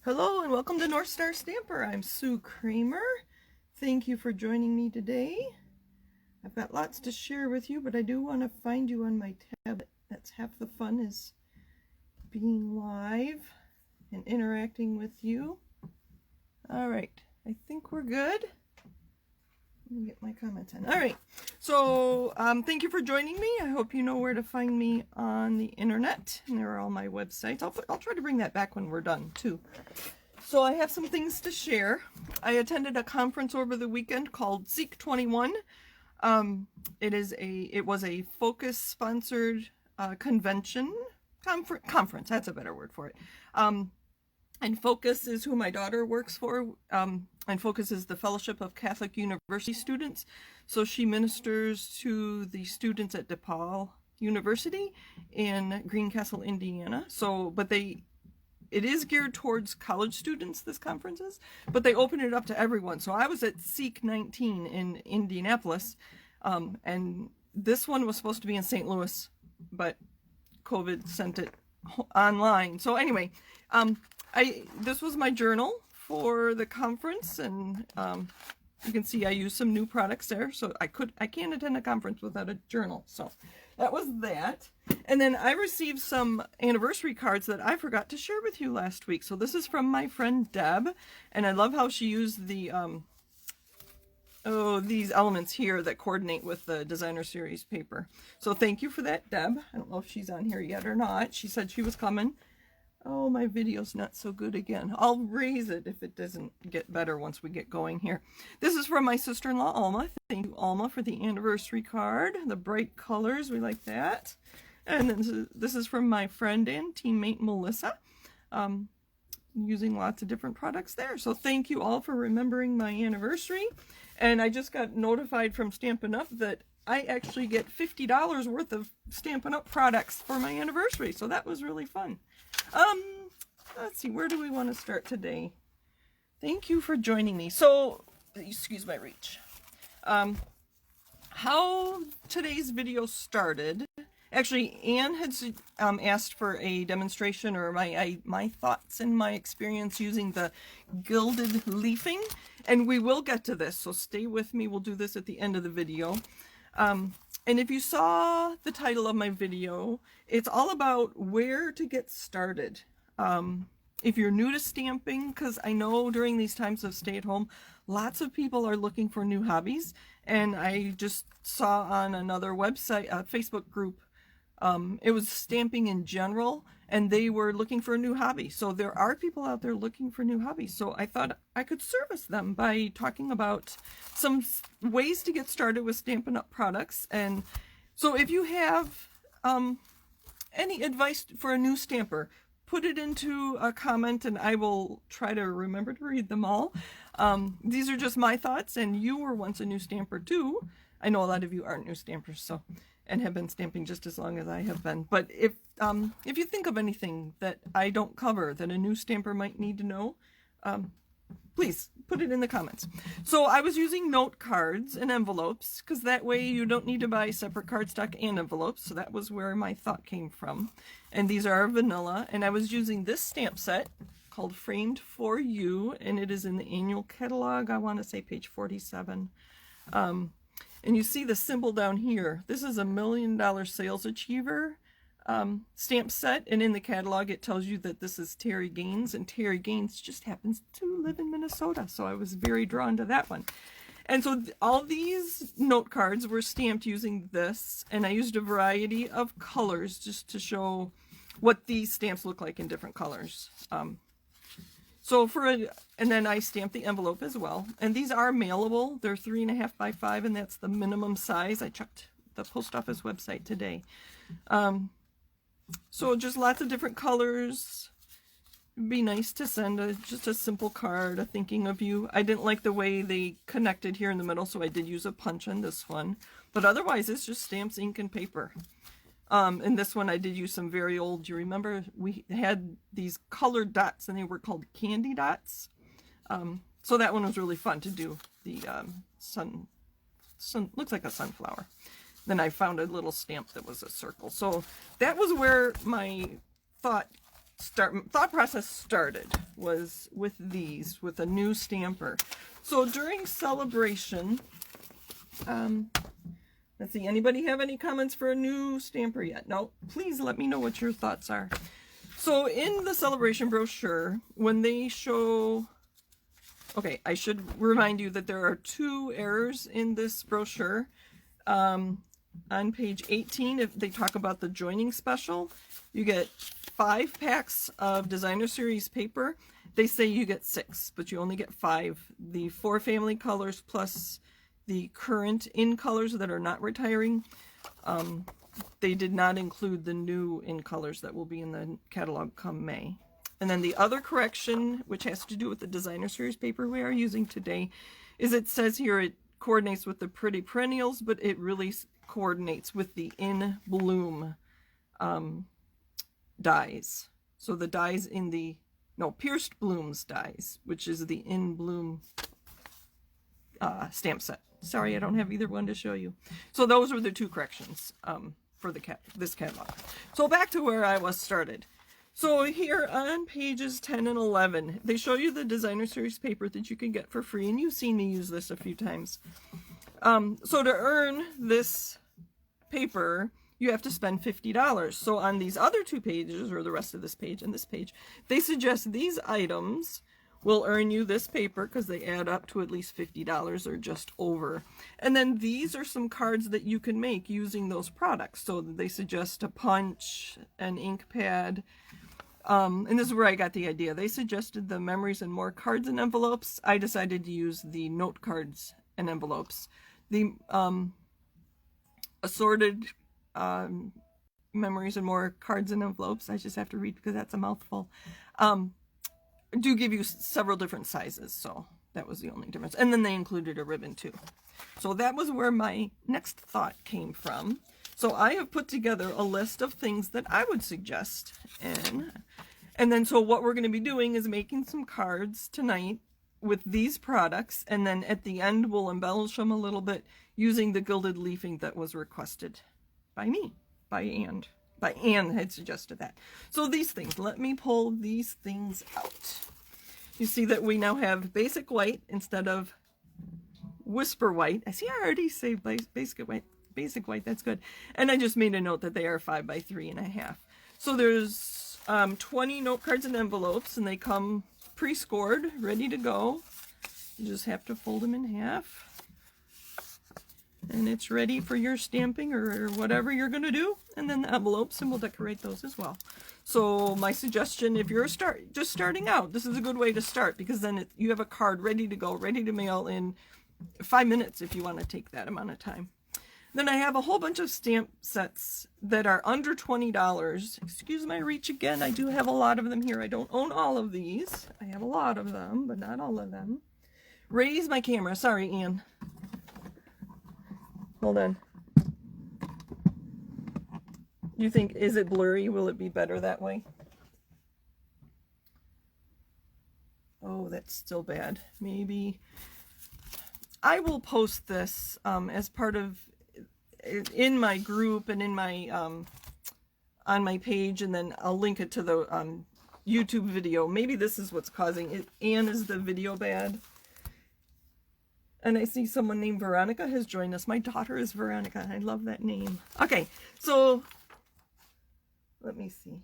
Hello and welcome to North Star Stamper. I'm Sue Kremer. Thank you for joining me today. I've got lots to share with you, but I do want to find you on my tablet. That's half the fun, is being live and interacting with you. All right, I think we're good. Let me get my comments in. All right, so thank you for joining me. I hope you know where to find me on the internet, and there are all my websites. I'll try to bring that back when we're done too. So I have some things to share. I attended a conference over the weekend called Seek 21. It was a Focus sponsored conference. That's a better word for it. And Focus is who my daughter works for. And Focus is the Fellowship of Catholic University Students. So she ministers to the students at DePaul University in Greencastle, Indiana. It is geared towards college students, this conference is, but they open it up to everyone. So I was at Seek 19 in Indianapolis, and this one was supposed to be in St. Louis, but COVID sent it online. So anyway, this was my journal for the conference, and you can see I used some new products there, so I can't attend a conference without a journal. So that was that. And then I received some anniversary cards that I forgot to share with you last week. So this is from my friend Deb, and I love how she used the these elements here that coordinate with the designer series paper. So thank you for that, Deb. I don't know if she's on here yet or not. She said she was coming. Oh, my video's not so good again. I'll raise it if it doesn't get better once we get going here. This is from my sister-in-law, Alma. Thank you, Alma, for the anniversary card. The bright colors, we like that. And then this is from my friend and teammate, Melissa. Using lots of different products there. So thank you all for remembering my anniversary. And I just got notified from Stampin' Up that I actually get $50 worth of Stampin' Up products for my anniversary. So that was really fun. Let's see, where do we want to start today? Thank you for joining me. So, excuse my reach. How today's video started, actually, Anne had asked for a demonstration or my thoughts and my experience using the Gilded Leafing, and we will get to this, so stay with me. We'll do this at the end of the video. And if you saw the title of my video, it's all about where to get started. If you're new to stamping, because I know during these times of stay-at-home, lots of people are looking for new hobbies. And I just saw on another website, a Facebook group, it was stamping in general, and they were looking for a new hobby. So there are people out there looking for new hobbies. So I thought I could service them by talking about some ways to get started with Stampin' Up! Products. And so if you have any advice for a new stamper, put it into a comment and I will try to remember to read them all. These are just my thoughts, and you were once a new stamper too. I know a lot of you aren't new stampers, so, and have been stamping just as long as I have been. But if you think of anything that I don't cover that a new stamper might need to know, please put it in the comments. So I was using note cards and envelopes, because that way you don't need to buy separate cardstock and envelopes. So that was where my thought came from. And these are vanilla, and I was using this stamp set called Framed for You, and it is in the annual catalog. I want to say page 47. And you see the symbol down here. This is a $1 million sales achiever stamp set, and in the catalog it tells you that this is Terry Gaines, and Terry Gaines just happens to live in Minnesota, so I was very drawn to that one. And so all these note cards were stamped using this, and I used a variety of colors just to show what these stamps look like in different colors. And then I stamped the envelope as well. And these are mailable. They're 3.5 by 5, and that's the minimum size. I checked the post office website today. So just lots of different colors. It'd be nice to send just a simple card, a thinking of you. I didn't like the way they connected here in the middle, so I did use a punch on this one. But otherwise, it's just stamps, ink, and paper. And this one I did use some very old, do you remember we had these colored dots and they were called candy dots? So that one was really fun to do. The sun looks like a sunflower. Then I found a little stamp that was a circle. So that was where my thought thought process started was with these, with a new stamper. So during celebration, let's see, anybody have any comments for a new stamper yet? No, please let me know what your thoughts are. So in the celebration brochure, when they show, okay, I should remind you that there are 2 errors in this brochure. On page 18, if they talk about the joining special, you get 5 packs of designer series paper. They say you get 6, but you only get 5. The 4 family colors plus the current in colors that are not retiring. They did not include the new in colors that will be in the catalog come May. And then the other correction, which has to do with the designer series paper we are using today, is it says here it coordinates with the pretty perennials, but it really coordinates with the in bloom dies. So the dies in the, no, pierced blooms dies, which is the in bloom stamp set. Sorry, I don't have either one to show you. So those were the 2 corrections for this catalog. So back to where I was started. So here on pages 10 and 11, they show you the designer series paper that you can get for free, and you've seen me use this a few times. So to earn this paper, you have to spend $50. So on these other 2 pages, or the rest of this page and this page, they suggest these items will earn you this paper because they add up to at least $50 or just over. And then these are some cards that you can make using those products. So they suggest a punch, an ink pad, and this is where I got the idea. They suggested the Memories and More cards and envelopes. I decided to use the note cards and envelopes. The assorted Memories and More cards and envelopes, I just have to read because that's a mouthful, do give you several different sizes, so that was the only difference. And then they included a ribbon too. So that was where my next thought came from. So I have put together a list of things that I would suggest. And then so what we're going to be doing is making some cards tonight with these products. And then at the end, we'll embellish them a little bit using the gilded leafing that was requested by me, by Anne. Anne had suggested that. So these things, let me pull these things out. You see that we now have basic white instead of whisper white. I see I already say basic white, that's good. And I just made a note that they are 5 by 3.5. So there's 20 note cards and envelopes, and they come pre-scored, ready to go. You just have to fold them in half. And it's ready for your stamping or whatever you're going to do. And then the envelopes, and we'll decorate those as well. So my suggestion, if you're just starting out, this is a good way to start, because then you have a card ready to go, ready to mail in 5 minutes if you want to take that amount of time. Then I have a whole bunch of stamp sets that are under $20. Excuse my reach again. I do have a lot of them here. I don't own all of these. I have a lot of them, but not all of them. Raise my camera. Sorry, Anne. Hold on. You think, is it blurry? Will it be better that way? Oh, that's still bad. Maybe. I will post this as part of, in my group and in my, on my page, and then I'll link it to the YouTube video. Maybe this is what's causing it. Anne, is the video bad? And I see someone named Veronica has joined us. My daughter is Veronica. I love that name. Okay, so let me see.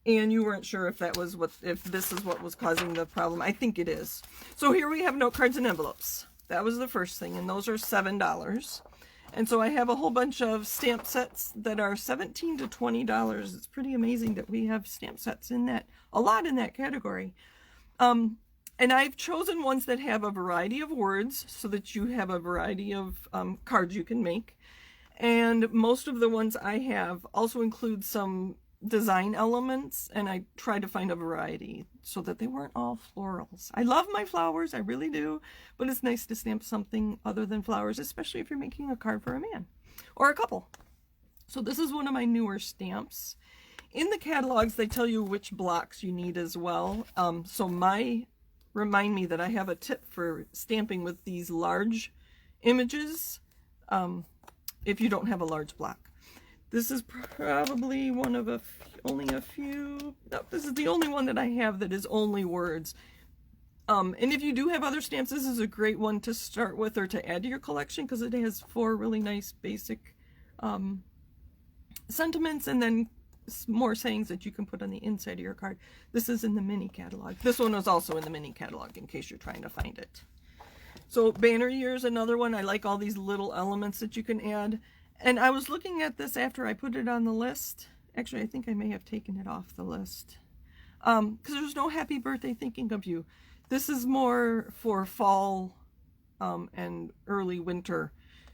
And you weren't sure if that was if this is what was causing the problem. I think it is. So here we have note cards and envelopes. That was the first thing, and those are $7. And so I have a whole bunch of stamp sets that are $17 to $20. It's pretty amazing that we have stamp sets in that, a lot in that category. And I've chosen ones that have a variety of words so that you have a variety of cards you can make. And most of the ones I have also include some design elements, and I tried to find a variety so that they weren't all florals. I love my flowers, I really do, but it's nice to stamp something other than flowers, especially if you're making a card for a man or a couple. So this is one of my newer stamps. In the catalogs, they tell you which blocks you need as well. Remind me that I have a tip for stamping with these large images if you don't have a large block. This is probably one of only a few. No, this is the only one that I have that is only words. And if you do have other stamps, this is a great one to start with or to add to your collection, because it has 4 really nice basic sentiments and then more sayings that you can put on the inside of your card. This is in the mini catalog. This one was also in the mini catalog in case you're trying to find it. So banner year is another one. I like all these little elements that you can add. And I was looking at this after I put it on the list. Actually, I think I may have taken it off the list. Because there's no happy birthday thinking of you. This is more for fall and early winter.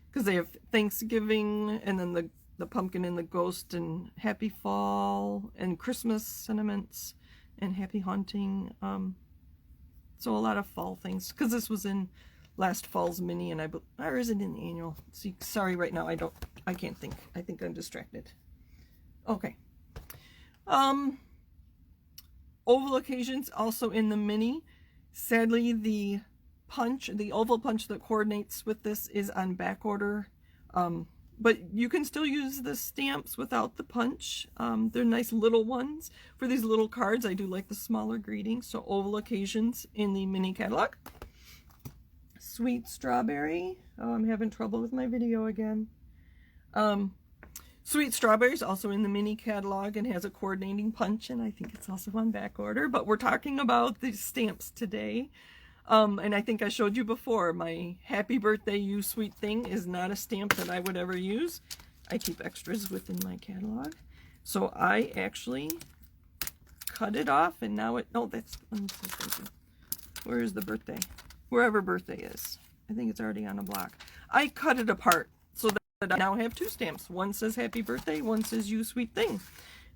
Because they have Thanksgiving and then the pumpkin and the ghost and happy fall and Christmas sentiments and happy hunting. So a lot of fall things. Because this was in last fall's mini, and or is it in the annual? See, sorry, right now I can't think. I think I'm distracted. Okay. Oval occasions also in the mini. Sadly, the oval punch that coordinates with this is on back order. But you can still use the stamps without the punch. They're nice little ones. For these little cards, I do like the smaller greetings. So oval occasions in the mini catalog. Sweet strawberry. Oh, I'm having trouble with my video again. Sweet strawberry is also in the mini catalog and has a coordinating punch, and I think it's also on back order. But we're talking about the stamps today. And I think I showed you before, my Happy Birthday You Sweet Thing is not a stamp that I would ever use. I keep extras within my catalog. So I actually cut it off, and now where is the birthday? Wherever birthday is. I think it's already on a block. I cut it apart so that I now have 2 stamps. One says Happy Birthday, one says You Sweet Thing.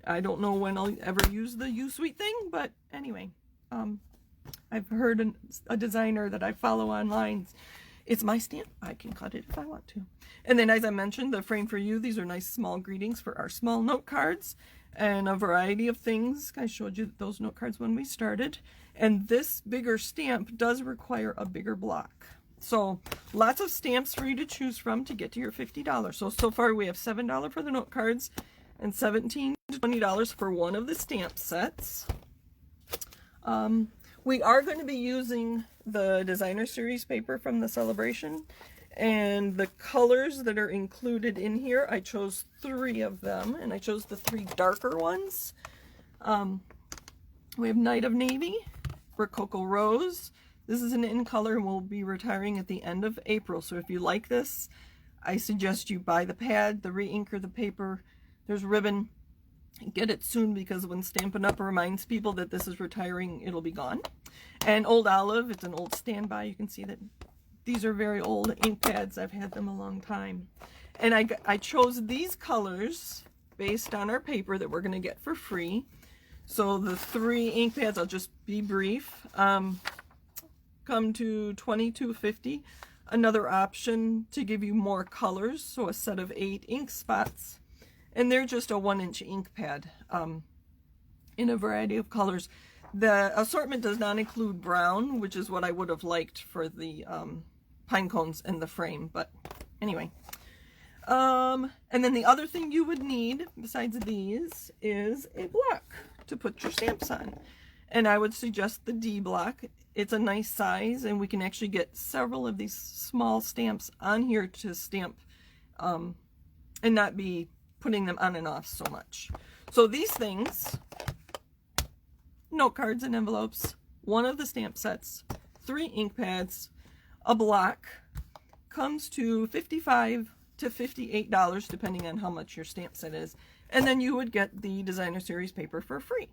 I don't know when I'll ever use the You Sweet Thing, but anyway. I've heard a designer that I follow online. It's my stamp. I can cut it if I want to. And then, as I mentioned, the frame for you. These are nice small greetings for our small note cards and a variety of things. I showed you those note cards when we started. And this bigger stamp does require a bigger block. So lots of stamps for you to choose from to get to your $50. So far we have $7 for the note cards and $17 to $20 for one of the stamp sets. We are going to be using the designer series paper from the celebration, and the colors that are included in here, I chose 3 of them, and I chose the 3 darker ones. We have Night of Navy, Rococo Rose. This is an in color and will be retiring at the end of April, so if you like this, I suggest you buy the pad, the re-inker, the paper. There's ribbon. Get it soon, because when Stampin' Up reminds people that this is retiring, it'll be gone. And Old Olive, it's an old standby. You can see that these are very old ink pads. I've had them a long time. And I chose these colors based on our paper that we're going to get for free. So the 3 ink pads, I'll just be brief, come to $22.50. Another option to give you more colors, so a set of 8 ink spots. And they're just a 1-inch ink pad in a variety of colors. The assortment does not include brown, which is what I would have liked for the pine cones and the frame. But anyway. And then the other thing you would need, besides these, is a block to put your stamps on. And I would suggest the D block. It's a nice size, and we can actually get several of these small stamps on here to stamp and not be putting them on and off so much. So these things, note cards and envelopes, 1 of the stamp sets, 3 ink pads, a block, comes to $55 to $58 depending on how much your stamp set is, and then you would get the designer series paper for free.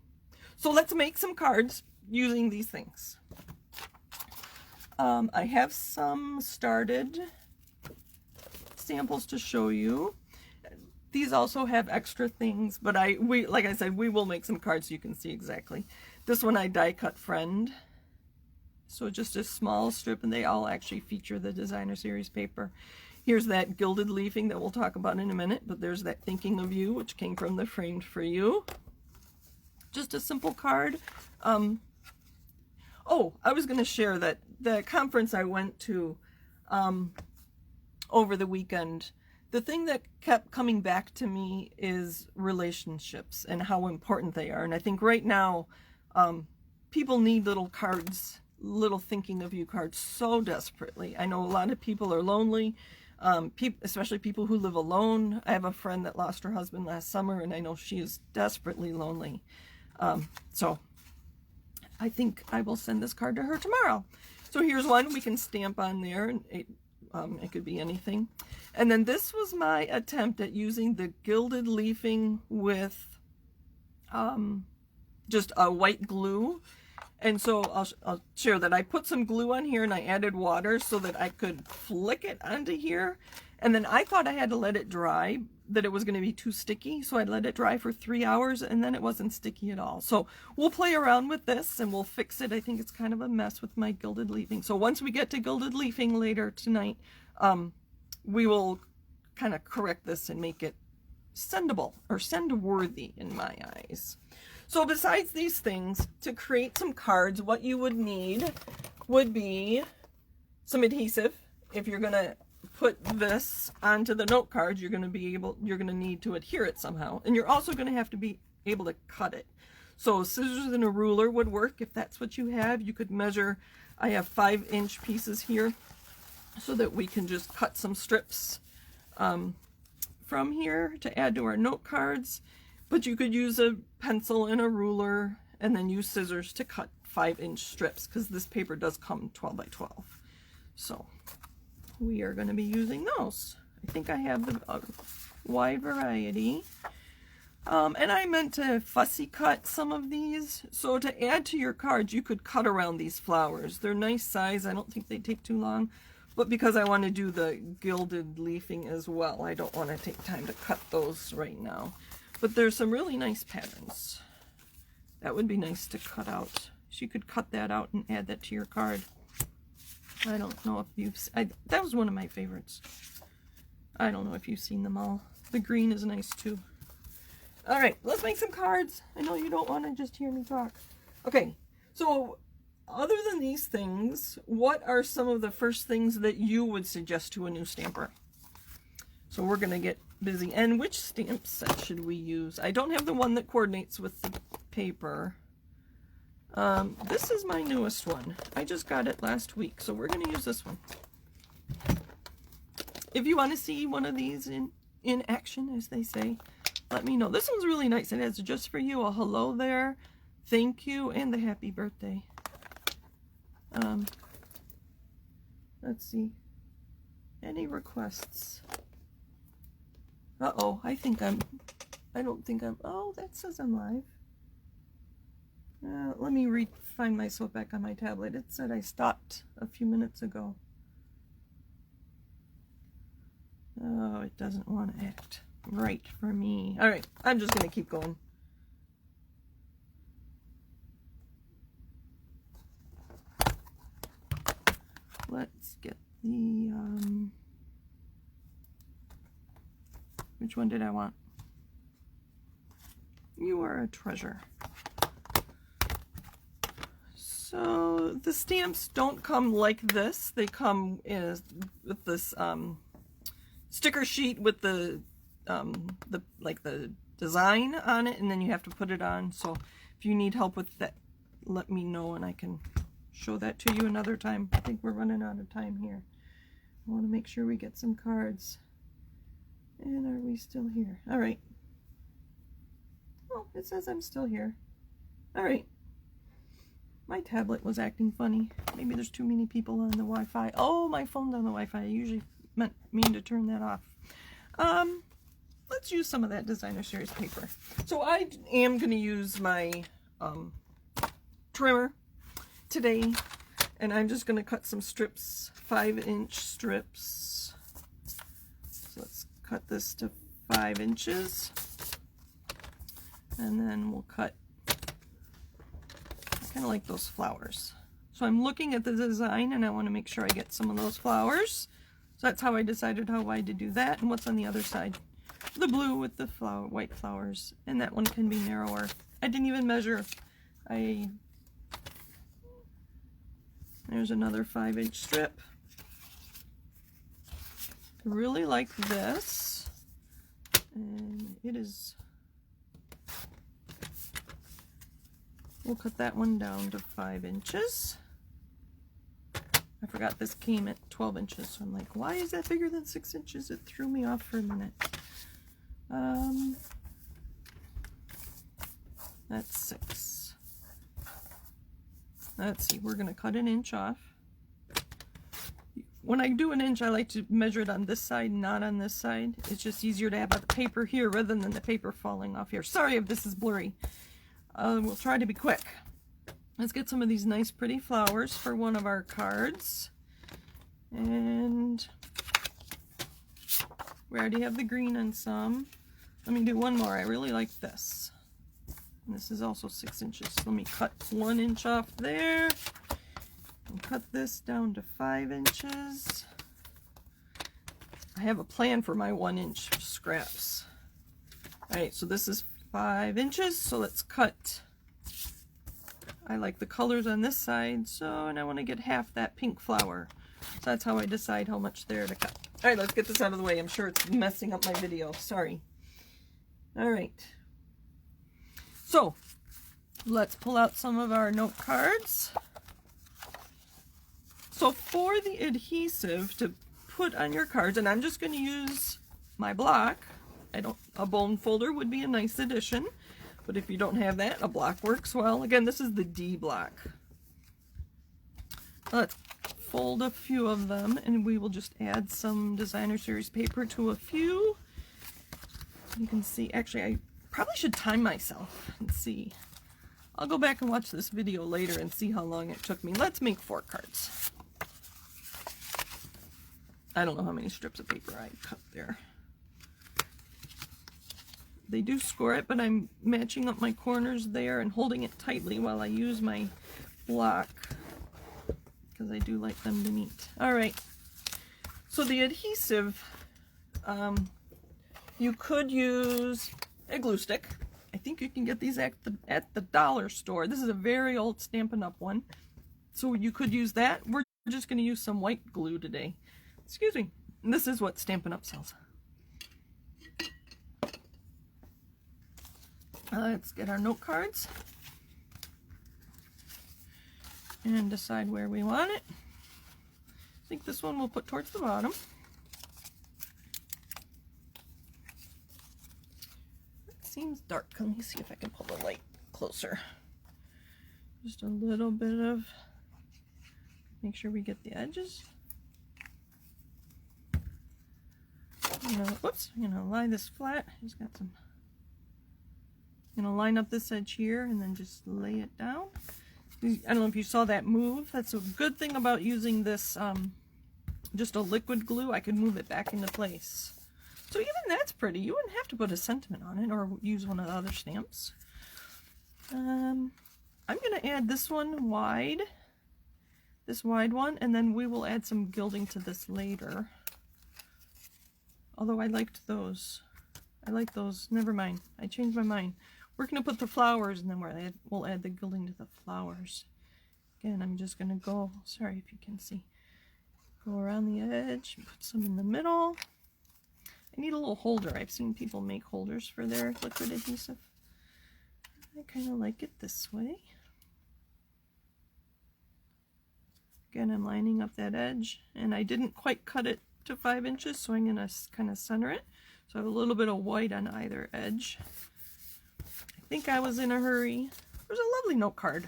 So let's make some cards using these things. I have some started samples to show you. These also have extra things, but like I said, we will make some cards so you can see exactly. This one I die cut Friend. So just a small strip, and they all actually feature the designer series paper. Here's that Gilded Leafing that we'll talk about in a minute, but there's that Thinking of You, which came from the Framed for You. Just a simple card. Oh, I was going to share that the conference I went to over the weekend, the thing that kept coming back to me is relationships and how important they are. And I think right now, people need little cards, little thinking of you cards so desperately. I know a lot of people are lonely, especially people who live alone. I have a friend that lost her husband last summer, and I know she is desperately lonely. So I think I will send this card to her tomorrow. So here's one we can stamp on there, and it could be anything. And then this was my attempt at using the Gilded Leafing with just a white glue. And so I'll share that I put some glue on here and I added water so that I could flick it onto here. And then I thought I had to let it dry, that it was going to be too sticky. So I let it dry for 3 hours and then it wasn't sticky at all. So we'll play around with this and we'll fix it. I think it's kind of a mess with my Gilded Leafing. So once we get to Gilded Leafing later tonight, we will kind of correct this and make it sendable or send-worthy in my eyes. So besides these things, to create some cards, what you would need would be some adhesive. If you're going to put this onto the note cards, you're going to need to adhere it somehow. And you're also going to have to be able to cut it. So scissors and a ruler would work if that's what you have. You could measure, I have 5-inch pieces here so that we can just cut some strips from here to add to our note cards. But you could use a pencil and a ruler and then use scissors to cut 5-inch strips because this paper does come 12 by 12. So we are going to be using those. I think I have the wide variety. And I meant to fussy cut some of these. So to add to your cards, you could cut around these flowers. They're nice size. I don't think they take too long. But because I want to do the Gilded Leafing as well, I don't want to take time to cut those right now. But there's some really nice patterns. That would be nice to cut out. So you could cut that out and add that to your card. I don't know if you've... that was one of my favorites. I don't know if you've seen them all. The green is nice too. Alright, let's make some cards. I know you don't want to just hear me talk. Okay, so other than these things, what are some of the first things that you would suggest to a new stamper? So we're going to get busy. And which stamp set should we use? I don't have the one that coordinates with the paper. This is my newest one. I just got it last week, so we're going to use this one. If you want to see one of these in action, as they say, let me know. This one's really nice. It has just for you a hello there, thank you, and the happy birthday. Let's see. Any requests? Uh-oh, I don't think I'm, oh, that says I'm live. Let me find myself back on my tablet. It said I stopped a few minutes ago. Oh, it doesn't want to act right for me. All right, I'm just going to keep going. Let's get the, which one did I want? You are a treasure. So the stamps don't come like this. They come with this sticker sheet with the design on it, and then you have to put it on. So if you need help with that, let me know and I can show that to you another time. I think we're running out of time here. I want to make sure we get some cards. And are we still here? All right. Oh, it says I'm still here. All right. My tablet was acting funny. Maybe there's too many people on the Wi-Fi. Oh, my phone's on the Wi-Fi. I usually mean to turn that off. Let's use some of that Designer Series paper. So I am going to use my trimmer today, and I'm just going to cut some strips, 5-inch strips. So let's cut this to 5 inches, and then we'll cut, I kind of like those flowers. So I'm looking at the design and I want to make sure I get some of those flowers. So that's how I decided how wide to do that. And what's on the other side? The blue with the white flowers, and that one can be narrower. I didn't even measure. There's another 5-inch strip. I really like this, and it is, we'll cut that one down to 5 inches. I forgot this came at 12 inches, so I'm like, why is that bigger than 6 inches? It threw me off for a minute. That's 6. Let's see, we're gonna cut 1 inch off. When I do 1 inch, I like to measure it on this side, not on this side. It's just easier to have the paper here rather than the paper falling off here. Sorry if this is blurry. We'll try to be quick. Let's get some of these nice pretty flowers for one of our cards. And we already have the green on some. Let me do one more. I really like this. And this is also 6 inches. So let me cut 1 inch off there. And cut this down to 5 inches. I have a plan for my 1 inch scraps. Alright, so this is 5 inches. So let's cut. I like the colors on this side, so, and I want to get half that pink flower. So that's how I decide how much there to cut. Alright, let's get this out of the way. I'm sure it's messing up my video. Sorry. Alright. So, let's pull out some of our note cards. So for the adhesive to put on your cards, and I'm just going to use my block. A bone folder would be a nice addition. But if you don't have that, a block works well. Again, this is the D block. Let's fold a few of them, and we will just add some designer series paper to a few. You can see, actually, I probably should time myself and see. I'll go back and watch this video later and see how long it took me. Let's make 4 cards. I don't know how many strips of paper I cut there. They do score it, but I'm matching up my corners there and holding it tightly while I use my block, because I do like them to meet. Alright, so the adhesive, you could use a glue stick. I think you can get these at the dollar store. This is a very old Stampin' Up! One, so you could use that. We're just going to use some white glue today. Excuse me. And this is what Stampin' Up! Sells. Let's get our note cards and decide where we want it. I think this one we'll put towards the bottom. It seems dark. Let me see if I can pull the light closer. Just a little bit of, make sure we get the edges. Whoops, I'm gonna lie this flat. Just got some. I'm going to line up this edge here and then just lay it down. I don't know if you saw that move. That's a good thing about using this, just a liquid glue. I could move it back into place. So even that's pretty. You wouldn't have to put a sentiment on it or use one of the other stamps. I'm going to add this one wide. This wide one. And then we will add some gilding to this later. Although I liked those. I like those. Never mind. I changed my mind. We're going to put the flowers, and then we'll add the gilding to the flowers. Again, I'm just going to go, sorry if you can see, go around the edge, put some in the middle. I need a little holder. I've seen people make holders for their liquid adhesive. I kind of like it this way. Again, I'm lining up that edge, and I didn't quite cut it to 5 inches, so I'm going to kind of center it. So I have a little bit of white on either edge. I think I was in a hurry. There's a lovely note card.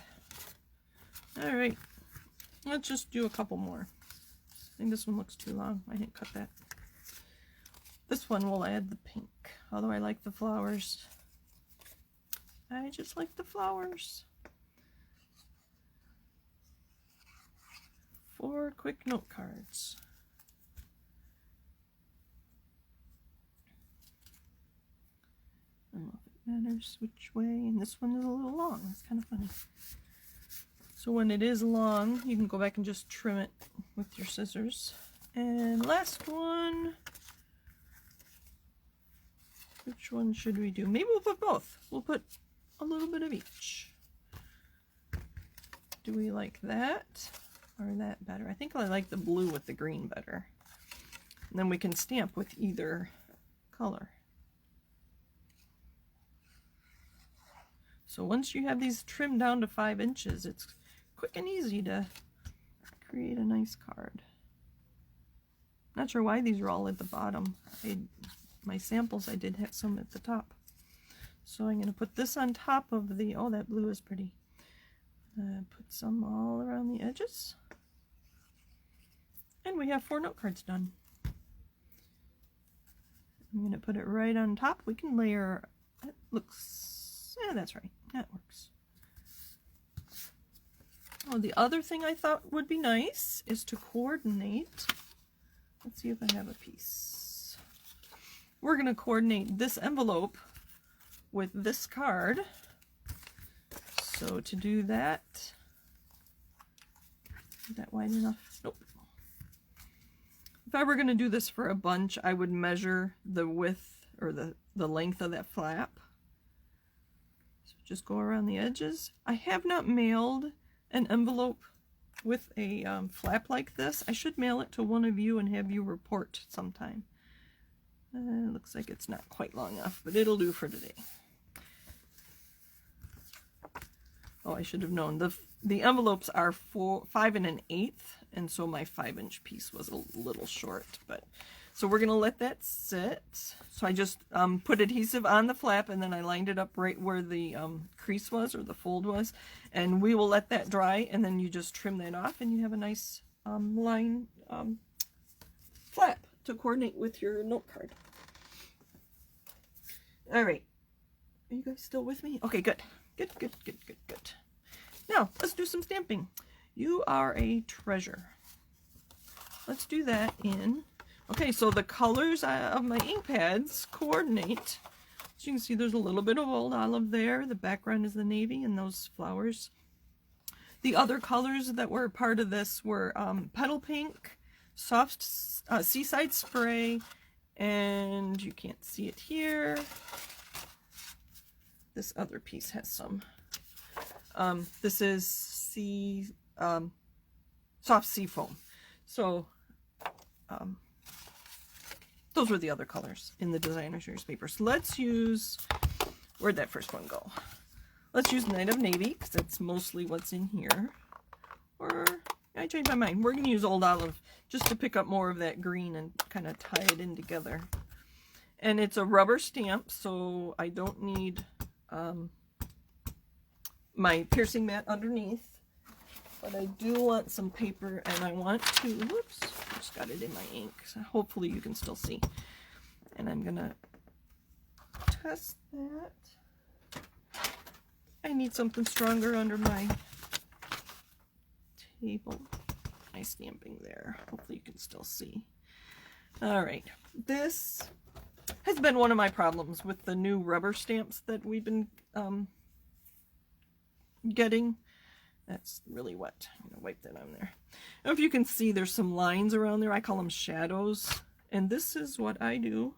Alright, let's just do a couple more. I think this one looks too long. I didn't cut that. This one will add the pink, although I like the flowers. I just like the flowers. 4 quick note cards. I don't know if it matters which way, and this one is a little long. That's kind of funny. So when it is long, you can go back and just trim it with your scissors. And last one, which one should we do? Maybe we'll put both. We'll put a little bit of each. Do we like that or that better? I think I like the blue with the green better. And then we can stamp with either color. So once you have these trimmed down to 5 inches, it's quick and easy to create a nice card. Not sure why these are all at the bottom. My samples, I did have some at the top. So I'm going to put this on top of the, oh, that blue is pretty. Put some all around the edges. And we have 4 note cards done. I'm going to put it right on top. We can layer, it looks, yeah, that's right. That works. Oh, the other thing I thought would be nice is to coordinate. Let's see if I have a piece. We're going to coordinate this envelope with this card. So to do that, is that wide enough? Nope. If I were going to do this for a bunch, I would measure the width or the length of that flap. So just go around the edges. I have not mailed an envelope with a flap like this. I should mail it to one of you and have you report sometime. Looks like it's not quite long enough, but it'll do for today. Oh, I should have known. The envelopes are 5 1/8, and so my 5-inch piece was a little short. But so we're gonna let that sit. So I just put adhesive on the flap, and then I lined it up right where the crease was or the fold was, and we will let that dry. And then you just trim that off, and you have a nice line flap to coordinate with your note card. All right, are you guys still with me? Okay, good. Good. Now, let's do some stamping. You are a treasure. Let's do that in... Okay, so the colors of my ink pads coordinate. As you can see, there's a little bit of old olive there. The background is the navy and those flowers. The other colors that were part of this were petal pink, soft seaside spray, and you can't see it here. This other piece has some. This is soft sea foam. So those were the other colors in the designer series paper. So let's use, where'd that first one go? Let's use Night of Navy, because that's mostly what's in here. Or, I changed my mind. We're going to use Old Olive just to pick up more of that green and kind of tie it in together. And it's a rubber stamp, so I don't need my piercing mat underneath, but I do want some paper, and I want to, whoops, I just got it in my ink, so hopefully you can still see. And I'm gonna test that. I need something stronger under my table. My stamping there, hopefully you can still see. All right, this has been one of my problems with the new rubber stamps that we've been getting. That's really wet. I'm going to wipe that on there. I don't know if you can see, there's some lines around there. I call them shadows. And this is what I do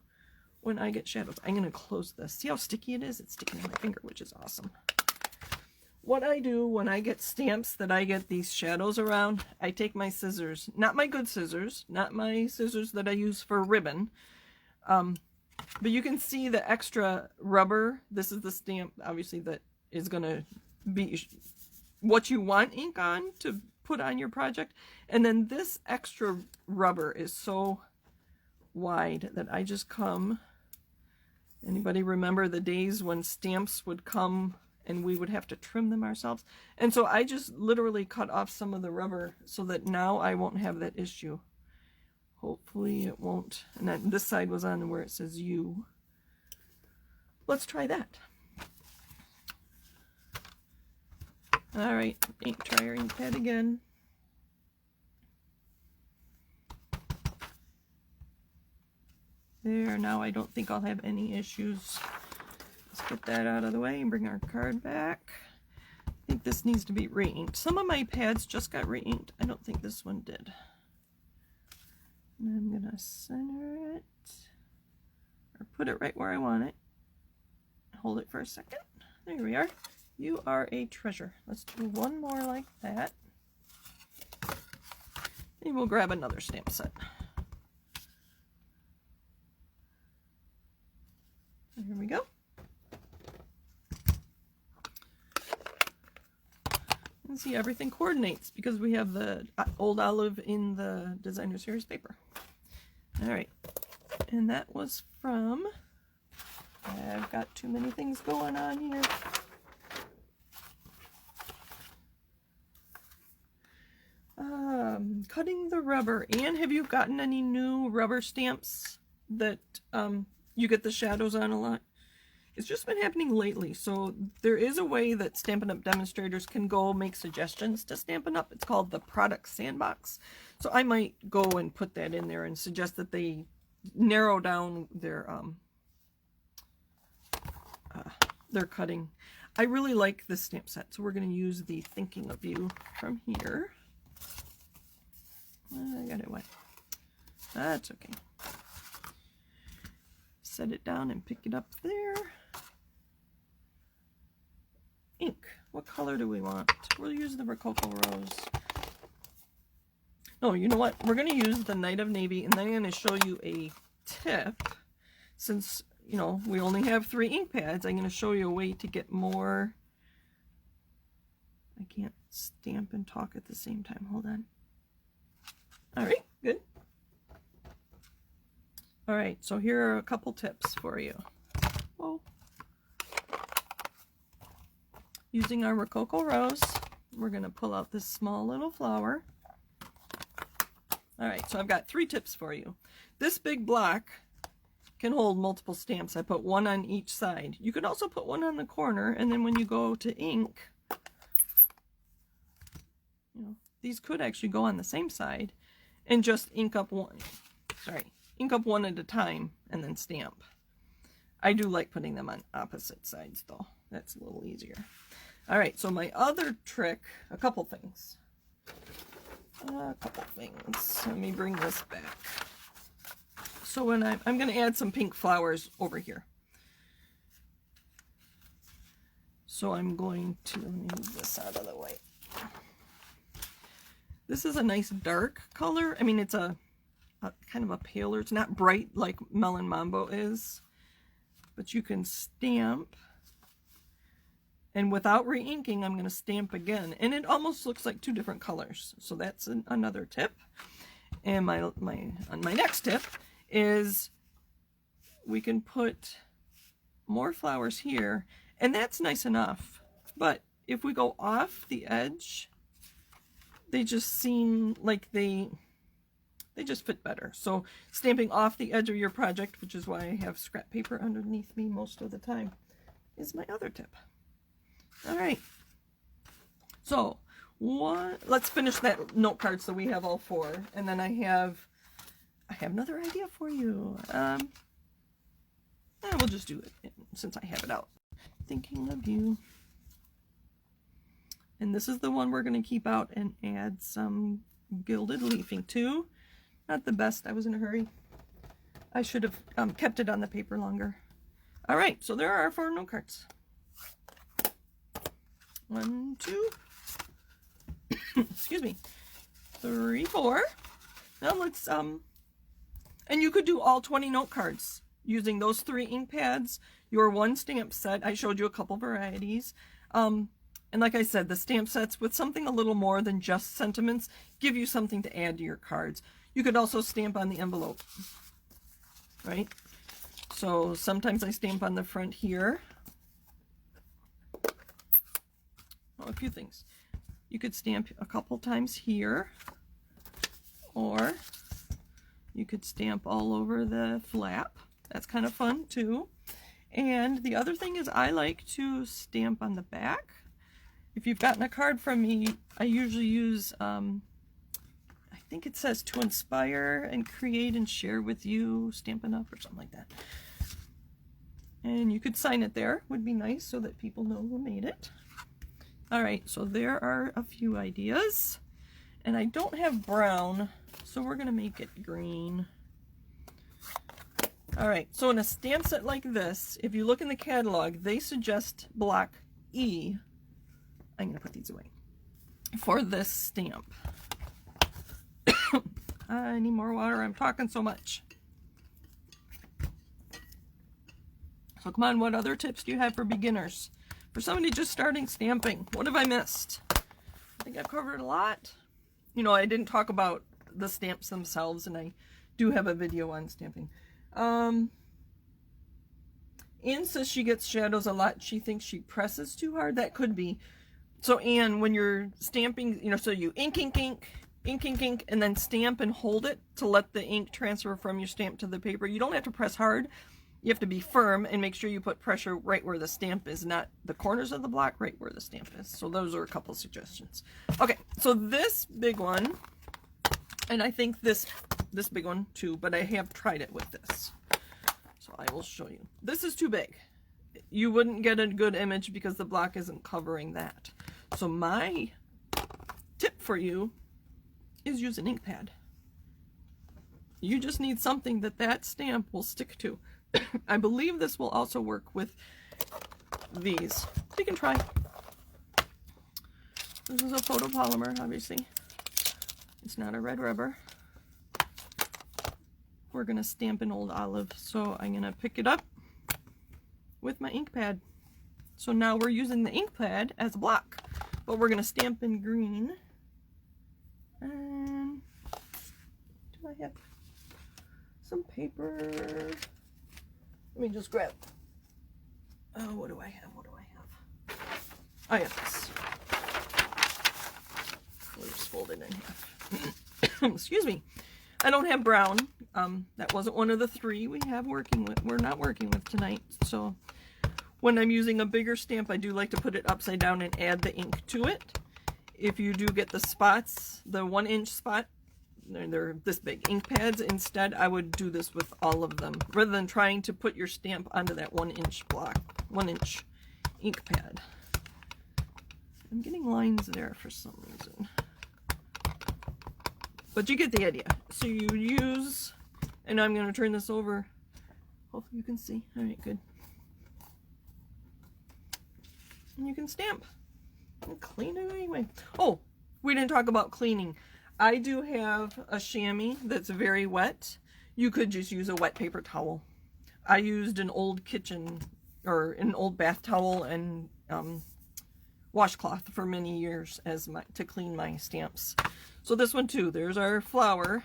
when I get shadows. I'm going to close this. See how sticky it is? It's sticking to my finger, which is awesome. What I do when I get stamps that I get these shadows around, I take my scissors, not my good scissors, not my scissors that I use for ribbon, but you can see the extra rubber. This is the stamp, obviously, that is going to be what you want ink on to put on your project. And then this extra rubber is so wide that I just come. Anybody remember the days when stamps would come and we would have to trim them ourselves? And so I just literally cut off some of the rubber so that now I won't have that issue. Hopefully it won't. And then this side was on where it says U. Let's try that. All right, try our ink pad again. There, now I don't think I'll have any issues. Let's get that out of the way and bring our card back. I think this needs to be re-inked. Some of my pads just got re-inked. I don't think this one did. And I'm gonna center it, or put it right where I want it. Hold it for a second. There we are. You are a treasure. Let's do one more like that. And we'll grab another stamp set. Here we go. And see, everything coordinates because we have the old olive in the designer series paper. All right, and that was from, I've got too many things going on here. Cutting the rubber. Anne, have you gotten any new rubber stamps that you get the shadows on a lot? It's just been happening lately, so there is a way that Stampin' Up! Demonstrators can go make suggestions to Stampin' Up! It's called the Product Sandbox. So I might go and put that in there and suggest that they narrow down their cutting. I really like this stamp set, so we're going to use the Thinking of You from here. I got it wet. That's okay. Set it down and pick it up there. Ink. What color do we want? We'll use the Rococo Rose. No, you know what? We're going to use the Night of Navy, and then I'm going to show you a tip. Since, you know, we only have 3 ink pads, I'm going to show you a way to get more. I can't stamp and talk at the same time. Hold on. All right, good. All right, so here are a couple tips for you. Whoa. Using our Rococo Rose, we're going to pull out this small little flower. All right, so I've got 3 tips for you. This big block can hold multiple stamps. I put 1 on each side. You could also put 1 on the corner, and then when you go to ink, you know, these could actually go on the same side and just ink up one at a time and then stamp. I do like putting them on opposite sides though. That's a little easier. All right, so my other trick, a couple things. Let me bring this back. So when I'm going to add some pink flowers over here. So I'm going to, let me move this out of the way. This is a nice dark color. I mean, it's a kind of a paler, it's not bright like Melon Mambo is, but you can stamp, and without re-inking, I'm going to stamp again, and it almost looks like 2 different colors. So that's another tip. And my next tip is we can put more flowers here, and that's nice enough. But if we go off the edge, they just seem like they just fit better. So stamping off the edge of your project, which is why I have scrap paper underneath me most of the time, is my other tip. All right. So let's finish that note card so we have all 4. And then I have another idea for you. We'll just do it since I have it out. Thinking of You. And this is the one we're going to keep out and add some Gilded Leafing to. Not the best. I was in a hurry. I should have kept it on the paper longer. All right, so there are our 4 note cards. 1, 2, excuse me, 3, 4. Now let's, and you could do all 20 note cards using those 3 ink pads, your 1 stamp set. I showed you a couple varieties. And like I said, the stamp sets with something a little more than just sentiments give you something to add to your cards. You could also stamp on the envelope, right? So sometimes I stamp on the front here. Oh, a few things. You could stamp a couple times here, or you could stamp all over the flap. That's kind of fun too. And the other thing is I like to stamp on the back. If you've gotten a card from me, I usually use, I think it says to inspire and create and share with you, Stampin' Up! Or something like that. And you could sign it there, would be nice so that people know who made it. All right, so there are a few ideas. And I don't have brown, so we're gonna make it green. All right, so in a stamp set like this, if you look in the catalog, they suggest block E. I'm going to put these away for this stamp. I need more water. I'm talking so much. So come on, what other tips do you have for beginners? For somebody just starting stamping, what have I missed? I think I've covered a lot. You know, I didn't talk about the stamps themselves, and I do have a video on stamping. Anne says she gets shadows a lot. She thinks she presses too hard. That could be. So Anne, when you're stamping, you know, so you ink, and then stamp and hold it to let the ink transfer from your stamp to the paper. You don't have to press hard. You have to be firm and make sure you put pressure right where the stamp is, not the corners of the block, right where the stamp is. So those are a couple suggestions. Okay, so this big one, and I think this big one too, but I have tried it with this. So I will show you. This is too big. You wouldn't get a good image because the block isn't covering that. So my tip for you is use an ink pad. You just need something that stamp will stick to. I believe this will also work with these. You can try. This is a photopolymer, obviously. It's not a red rubber. We're going to stamp an old olive, so I'm going to pick it up with my ink pad. So now we're using the ink pad as a block, but we're going to stamp in green. And do I have some paper? Let me just grab. Oh, what do I have? What do I have? I have this. Colors folded in half. Excuse me. I don't have brown. That wasn't one of the three we have working with. We're not working with tonight. So when I'm using a bigger stamp, I do like to put it upside down and add the ink to it. If you do get the spots, the 1-inch spot, they're this big ink pads. Instead, I would do this with all of them rather than trying to put your stamp onto that 1-inch block, 1-inch ink pad. I'm getting lines there for some reason, but you get the idea. So you use, and I'm going to turn this over. Hopefully you can see. All right, good. And you can stamp and clean it anyway. Oh, we didn't talk about cleaning. I do have a chamois that's very wet. You could just use a wet paper towel. I used an old kitchen or an old bath towel and washcloth for many years as to clean my stamps. So this one too, there's our flower.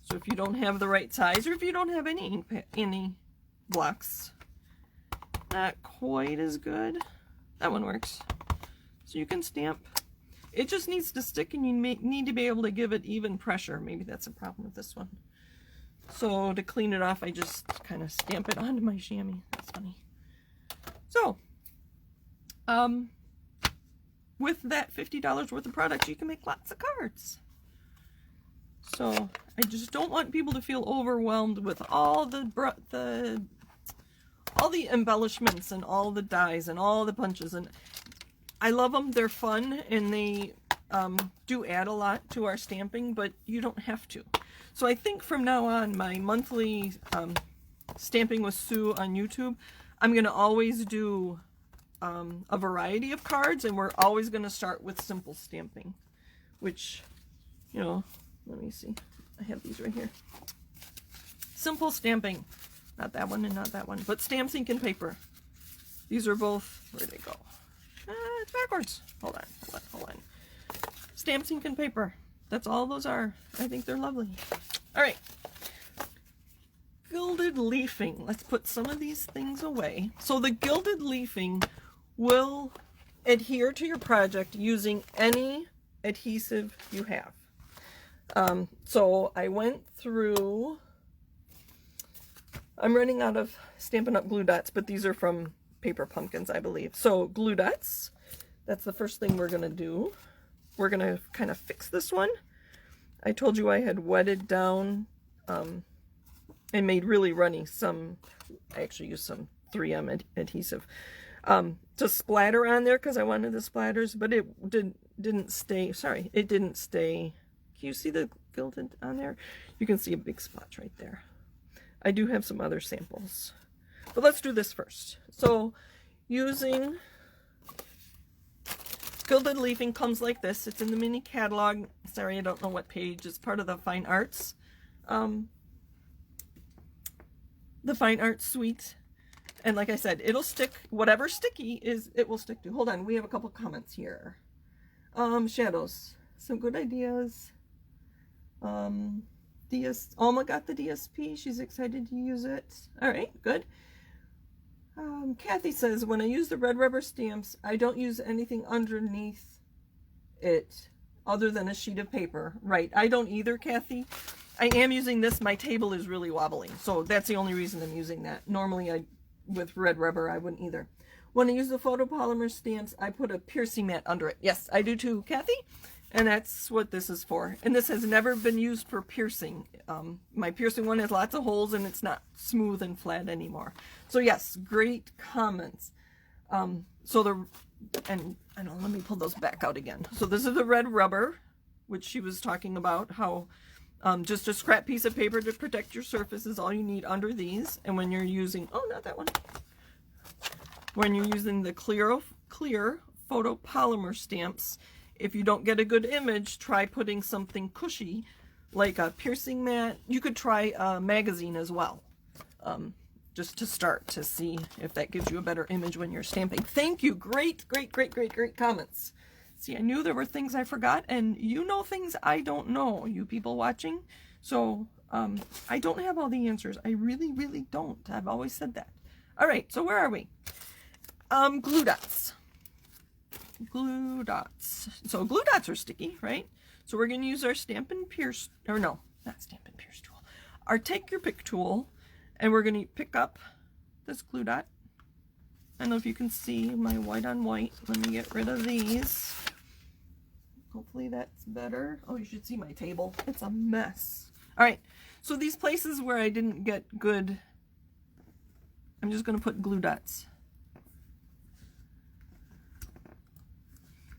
So if you don't have the right size, or if you don't have any blocks, not quite as good. That one works. So you can stamp. It just needs to stick, and you need to be able to give it even pressure. Maybe that's a problem with this one. So to clean it off, I just kind of stamp it onto my chamois. That's funny. So, with that $50 worth of products, you can make lots of cards. So I just don't want people to feel overwhelmed with all the embellishments and all the dies and all the punches. And I love them. They're fun, and they do add a lot to our stamping, but you don't have to. So I think from now on, my monthly Stamping with Sue on YouTube, I'm going to always do a variety of cards, and we're always going to start with simple stamping, which, you know, let me see. I have these right here. Simple stamping. Not that one and not that one, but stamps, ink, and paper. These are both, where'd they go? It's backwards. Hold on. Stamps, ink, and paper. That's all those are. I think they're lovely. All right. Gilded leafing. Let's put some of these things away. So the gilded leafing will adhere to your project using any adhesive you have. So I went through, I'm running out of Stampin' Up! Glue dots, but these are from Paper Pumpkins, I believe. So glue dots, that's the first thing we're going to do. We're going to kind of fix this one. I told you I had wetted down and made really runny some, I actually used some 3M adhesive to splatter on there because I wanted the splatters, but it didn't stay, sorry, it didn't stay. Can you see the gilded on there? You can see a big spot right there. I do have some other samples, but let's do this first. So using Gilded Leafing comes like this. It's in the mini catalog. Sorry, I don't know what page. It's part of the Fine Arts. The Fine Arts suite. And like I said, it'll stick, whatever sticky is, it will stick to. Hold on, we have a couple comments here. Shadows, some good ideas. Alma got the DSP. She's excited to use it. All right, good. Kathy says, when I use the red rubber stamps, I don't use anything underneath it other than a sheet of paper. Right, I don't either, Kathy. I am using this. My table is really wobbly, so that's the only reason I'm using that. Normally, with red rubber, I wouldn't either. When I use the photopolymer stamps, I put a piercing mat under it. Yes, I do too, Kathy. And that's what this is for. And this has never been used for piercing. My piercing one has lots of holes and it's not smooth and flat anymore. So yes, great comments. Let me pull those back out again. So this is the red rubber, which she was talking about, how just a scrap piece of paper to protect your surface is all you need under these. And when you're using, oh, not that one. When you're using the clear photopolymer stamps, if you don't get a good image, try putting something cushy, like a piercing mat. You could try a magazine as well, just to start to see if that gives you a better image when you're stamping. Thank you. Great comments. See, I knew there were things I forgot, and you know things I don't know, you people watching. So I don't have all the answers. I really don't. I've always said that. All right, so where are we? Glue dots. Glue dots. So glue dots are sticky, right? So we're going to use our Stampin' Pierce, or no, not Stampin' Pierce tool, our Take Your Pick tool, and we're going to pick up this glue dot. I don't know if you can see my white on white. Let me get rid of these. Hopefully that's better. Oh, you should see my table. It's a mess. All right, so these places where I didn't get good, I'm just going to put glue dots.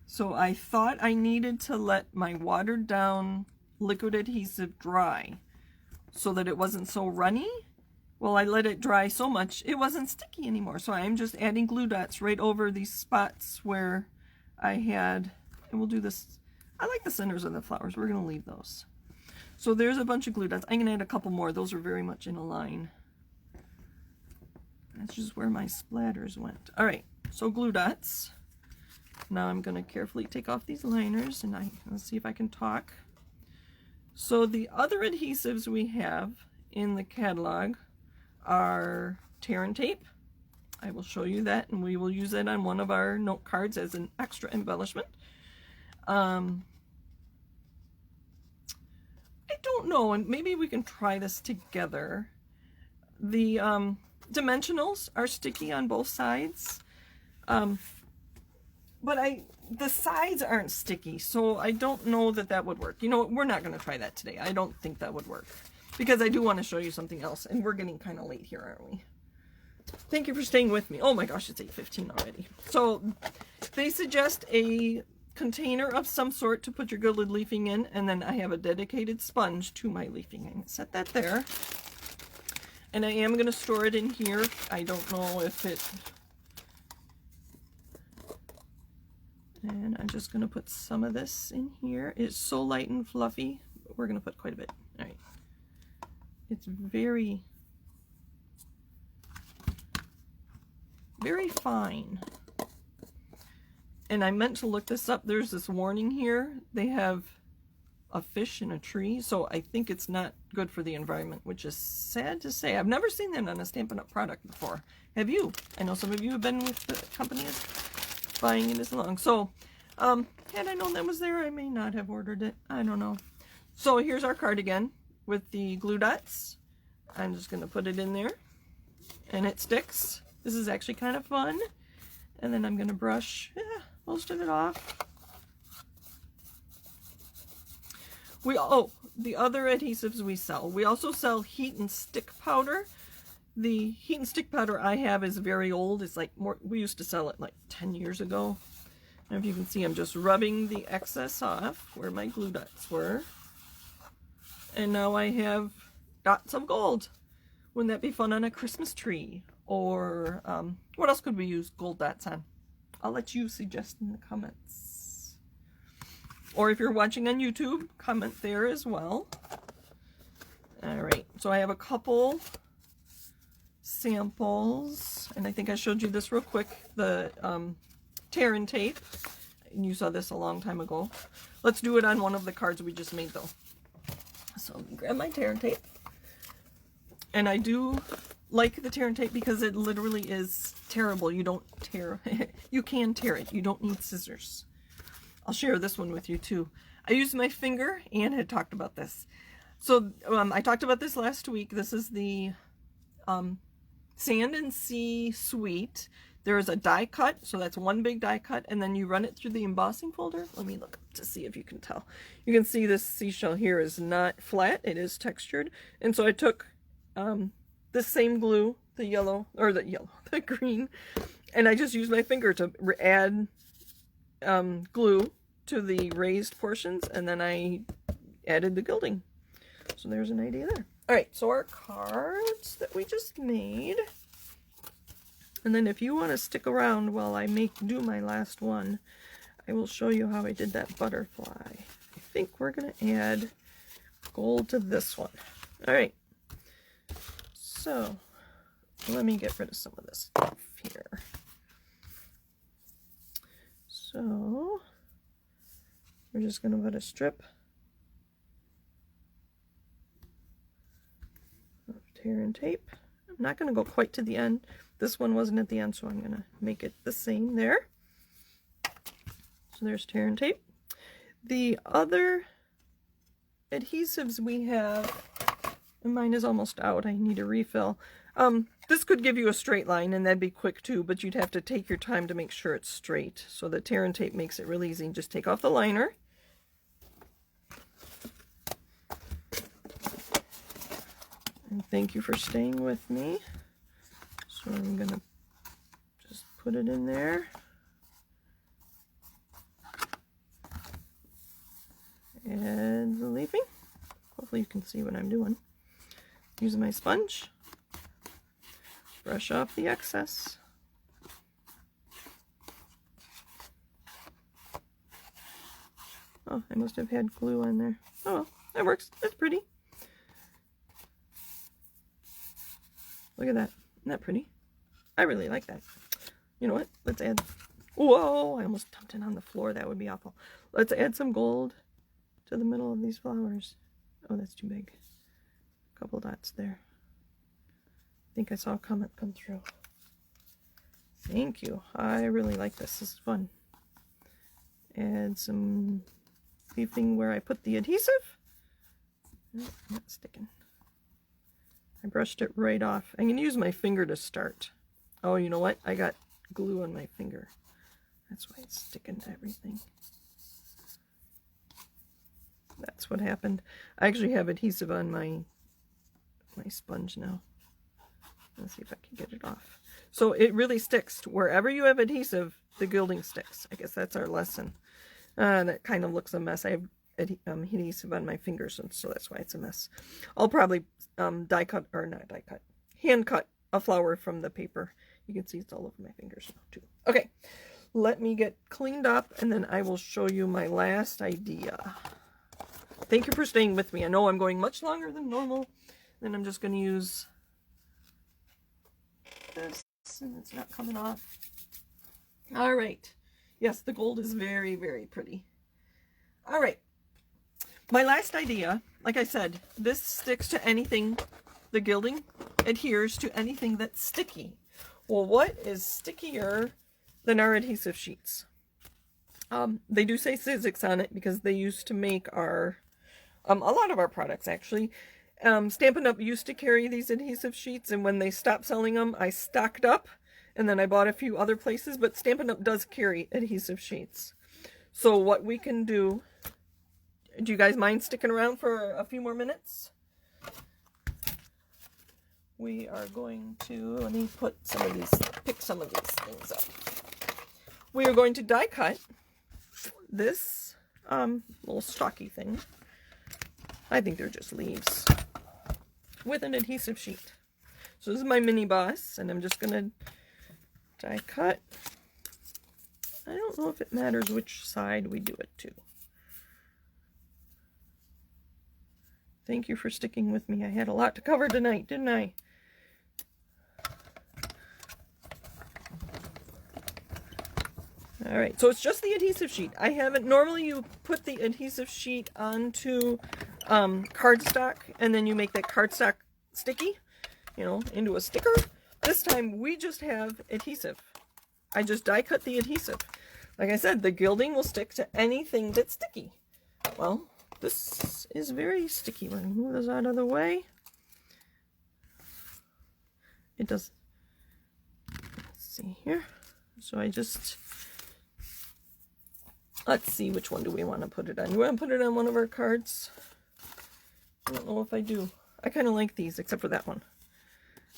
So I thought I needed to let my watered down liquid adhesive dry so that it wasn't so runny. Well, I let it dry so much it wasn't sticky anymore. So I'm just adding glue dots right over these spots where I had, and we'll do this. I like the centers of the flowers. We're going to leave those. So there's a bunch of glue dots. I'm going to add a couple more. Those are very much in a line. That's just where my splatters went. All right, so glue dots. Now I'm going to carefully take off these liners, and let's see if I can talk. So the other adhesives we have in the catalog are tear and tape. I will show you that, and we will use that on one of our note cards as an extra embellishment. I don't know, and maybe we can try this together. The dimensionals are sticky on both sides. But the sides aren't sticky, so I don't know that that would work. You know what? We're not going to try that today. I don't think that would work, because I do want to show you something else, and we're getting kind of late here, aren't we? Thank you for staying with me. Oh my gosh, it's 8:15 already. So they suggest a container of some sort to put your gilded leafing in, and then I have a dedicated sponge to my leafing. I'm going to set that there, and I am going to store it in here. I don't know if it... And I'm just going to put some of this in here. It's so light and fluffy. We're going to put quite a bit. All right. It's very fine. And I meant to look this up. There's this warning here. They have a fish in a tree, so I think it's not good for the environment, which is sad to say. I've never seen that on a Stampin' Up! Product before. Have you? I know some of you have been with the companies buying it as long. So had I known that was there, I may not have ordered it. I don't know. So here's our card again with the glue dots. I'm just going to put it in there, and it sticks. This is actually kind of fun. And then I'm going to brush most of it off. The other adhesives we sell. We also sell heat and stick powder. The heat and stick powder I have is very old. It's like we used to sell it like 10 years ago. And if you can see, I'm just rubbing the excess off where my glue dots were. And now I have dots of gold. Wouldn't that be fun on a Christmas tree? Or what else could we use gold dots on? I'll let you suggest in the comments. Or if you're watching on YouTube, comment there as well. All right, so I have a couple samples. and I think I showed you this real quick, the tear and tape. And you saw this a long time ago. Let's do it on one of the cards we just made though. So let me grab my tear and tape. And I do like the tear and tape because it literally is tearable. You don't tear, you can tear it. You don't need scissors. I'll share this one with you too. I used my finger. Anne had talked about this. So I talked about this last week. This is the Sand and Sea Sweet. There is a die cut, so that's one big die cut, and then you run it through the embossing folder. Let me look to see if you can tell. You can see this seashell here is not flat, it is textured. And so I took the same glue, the green, and I just used my finger to add glue to the raised portions, and then I added the gilding. So there's an idea there. All right, so our cards that we just made. And then if you want to stick around while I do my last one, I will show you how I did that butterfly. I think we're going to add gold to this one. All right. So let me get rid of some of this stuff here. So we're just going to put a strip of tear and tape. I'm not going to go quite to the end. This one wasn't at the end, so I'm going to make it the same there. So there's tear and tape. The other adhesives we have, and mine is almost out, I need a refill. This could give you a straight line, and that'd be quick too, but you'd have to take your time to make sure it's straight. So the tear and tape makes it really easy. Just take off the liner. And thank you for staying with me. So I'm going to just put it in there. Add the leafing. Hopefully you can see what I'm doing. Using my sponge. Brush off the excess. Oh, I must have had glue on there. Oh, well, that works. That's pretty. Look at that. Isn't that pretty? I really like that. You know what? Let's add... Whoa! I almost dumped it on the floor. That would be awful. Let's add some gold to the middle of these flowers. Oh, that's too big. A couple dots there. I think I saw a comment come through. Thank you. I really like this. This is fun. Add some leafing where I put the adhesive. Oh, not sticking. I brushed it right off. I'm going to use my finger to start. Oh, you know what? I got glue on my finger. That's why it's sticking to everything. That's what happened. I actually have adhesive on my sponge now. Let's see if I can get it off. So it really sticks. Wherever you have adhesive, the gilding sticks. I guess that's our lesson. That kind of looks a mess. I have adhesive on my fingers, and so that's why it's a mess. I'll probably hand cut a flower from the paper. You can see it's all over my fingers now too. Okay, let me get cleaned up, and then I will show you my last idea. Thank you for staying with me. I know I'm going much longer than normal. Then I'm just going to use this, and it's not coming off. All right. Yes, the gold is very, very pretty. All right. My last idea, like I said, this sticks to anything. The gilding adheres to anything that's sticky. Well, what is stickier than our adhesive sheets? They do say Sizzix on it because they used to make our, a lot of our products actually. Stampin' Up used to carry these adhesive sheets, and when they stopped selling them, I stocked up, and then I bought a few other places, but Stampin' Up does carry adhesive sheets. So what we can do you guys mind sticking around for a few more minutes? We are going to, let me put some of these, pick some of these things up. We are going to die cut this little stocky thing. I think they're just leaves with an adhesive sheet. So this is my mini boss, and I'm just going to die cut. I don't know if it matters which side we do it to. Thank you for sticking with me. I had a lot to cover tonight, didn't I? All right, so it's just the adhesive sheet. I haven't, normally you put the adhesive sheet onto cardstock and then you make that cardstock sticky, you know, into a sticker. This time we just have adhesive. I just die cut the adhesive. Like I said, the gilding will stick to anything that's sticky. Well, this is very sticky. We're gonna move this out of the way. It does, let's see here. So I just, let's see, which one do we want to put it on? You want to put it on one of our cards? I don't know if I do. I kind of like these, except for that one.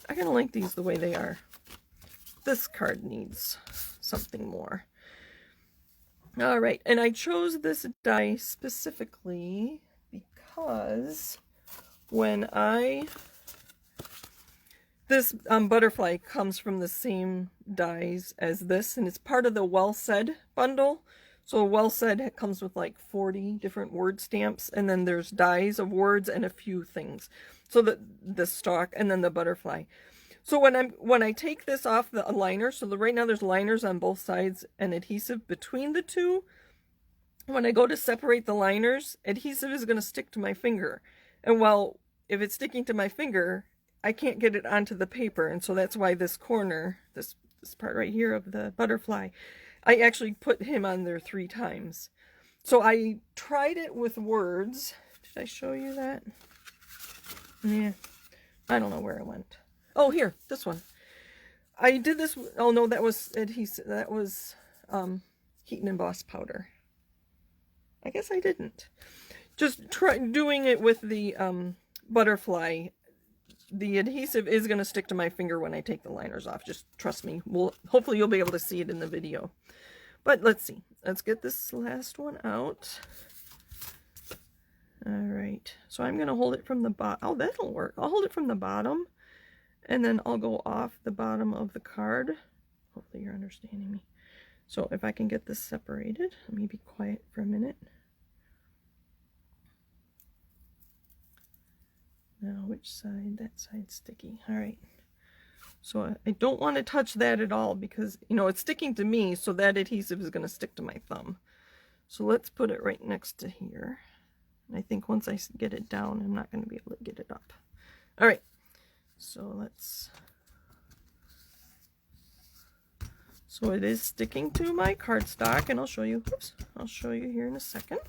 I kind of like these the way they are. This card needs something more. All right, and I chose this die specifically because when this butterfly comes from the same dies as this, and it's part of the Well Said bundle. So Well Said comes with like 40 different word stamps, and then there's dies of words and a few things. So the stalk and then the butterfly. So when I take this off the liner, so right now there's liners on both sides and adhesive between the two. When I go to separate the liners, adhesive is going to stick to my finger. And well, if it's sticking to my finger, I can't get it onto the paper. And so that's why this corner, this part right here of the butterfly, I actually put him on there 3 times. So I tried it with words. Did I show you that? Yeah. I don't know where it went. Oh, here, this one. I did this, oh no, that was adhesive, that was heat and emboss powder. I guess I didn't. Just try doing it with the butterfly. The adhesive is going to stick to my finger when I take the liners off. Just trust me. Hopefully you'll be able to see it in the video. But let's see. Let's get this last one out. All right. So I'm going to hold it from the bottom. Oh, that'll work. I'll hold it from the bottom. And then I'll go off the bottom of the card. Hopefully you're understanding me. So if I can get this separated, let me be quiet for a minute. Now which side? That side's sticky. All right. So I don't want to touch that at all because, you know, it's sticking to me, so that adhesive is going to stick to my thumb. So let's put it right next to here. And I think once I get it down, I'm not going to be able to get it up. All right. So let's, so it is sticking to my cardstock, and I'll show you, oops, I'll show you here in a second.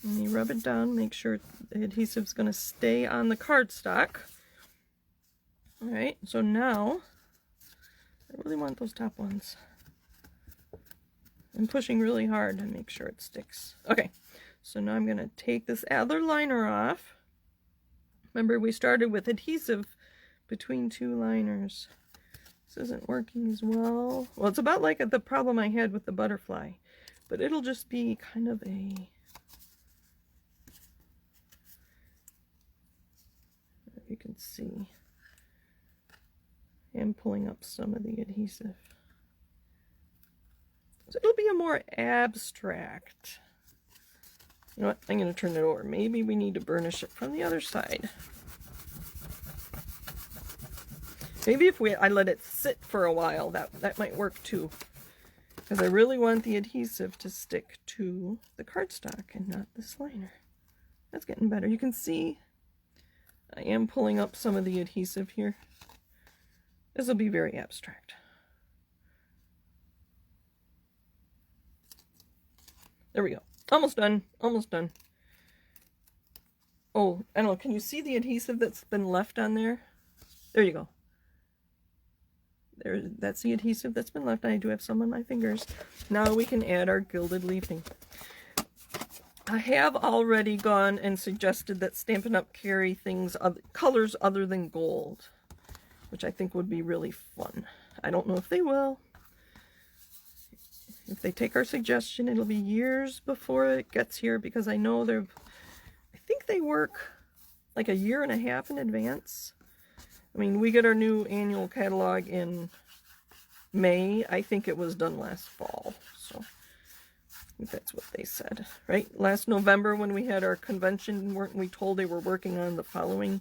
Let me rub it down, make sure the adhesive's going to stay on the cardstock. All right, so now, I really want those top ones. I'm pushing really hard to make sure it sticks. Okay, so now I'm going to take this other liner off. Remember, we started with adhesive between 2 liners. This isn't working as well. Well, it's about like the problem I had with the butterfly, but it'll just be kind of a, you can see, I'm pulling up some of the adhesive. So it'll be a more abstract. You know what? I'm going to turn it over. Maybe we need to burnish it from the other side. Maybe if I let it sit for a while, that might work too. Because I really want the adhesive to stick to the cardstock and not this liner. That's getting better. You can see I am pulling up some of the adhesive here. This will be very abstract. There we go. Almost done. Almost done. Oh, I don't know. Can you see the adhesive that's been left on there? There you go. There, that's the adhesive that's been left. I do have some on my fingers. Now we can add our gilded leafing. I have already gone and suggested that Stampin' Up! Carry things, colors other than gold, which I think would be really fun. I don't know if they will. If they take our suggestion, it'll be years before it gets here because I know I think they work like a year and a half in advance. I mean, we get our new annual catalog in May. I think it was done last fall, so I think that's what they said, right? Last November when we had our convention, weren't we told they were working on the following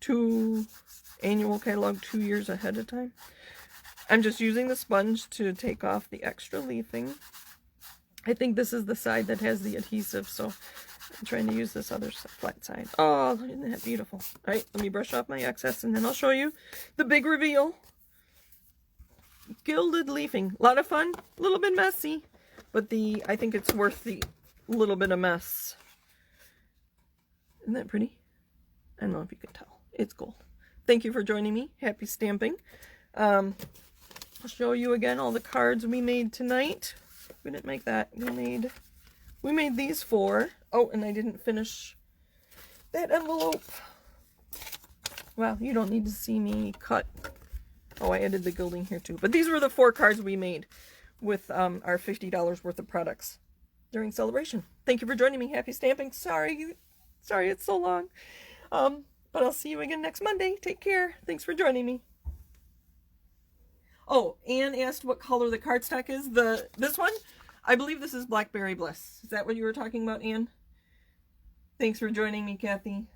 2 annual catalog 2 years ahead of time? I'm just using the sponge to take off the extra leafing. I think this is the side that has the adhesive, so I'm trying to use this other flat side. Oh, isn't that beautiful? All right, let me brush off my excess, and then I'll show you the big reveal. Gilded Leafing. A lot of fun, a little bit messy, but I think it's worth the little bit of mess. Isn't that pretty? I don't know if you can tell. It's gold. Thank you for joining me. Happy stamping. I'll show you again all the cards we made tonight. We didn't make that. We made these 4. Oh, and I didn't finish that envelope. Well, you don't need to see me cut. Oh, I added the gilding here too. But these were the 4 cards we made with our $50 worth of products during celebration. Thank you for joining me. Happy stamping. Sorry it's so long. But I'll see you again next Monday. Take care. Thanks for joining me. Oh, Anne asked what color the cardstock is. This one, I believe this is Blackberry Bliss. Is that what you were talking about, Anne? Thanks for joining me, Kathy.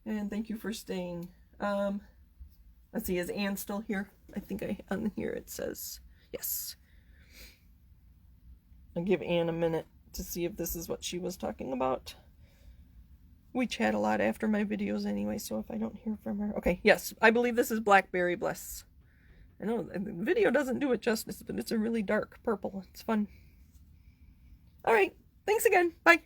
And thank you for staying. Let's see, is Anne still here? I think on here it says yes. I'll give Anne a minute to see if this is what she was talking about. We chat a lot after my videos anyway, so if I don't hear from her. Okay, yes, I believe this is Blackberry Bliss. I know the video doesn't do it justice, but it's a really dark purple. It's fun. All right, thanks again. Bye.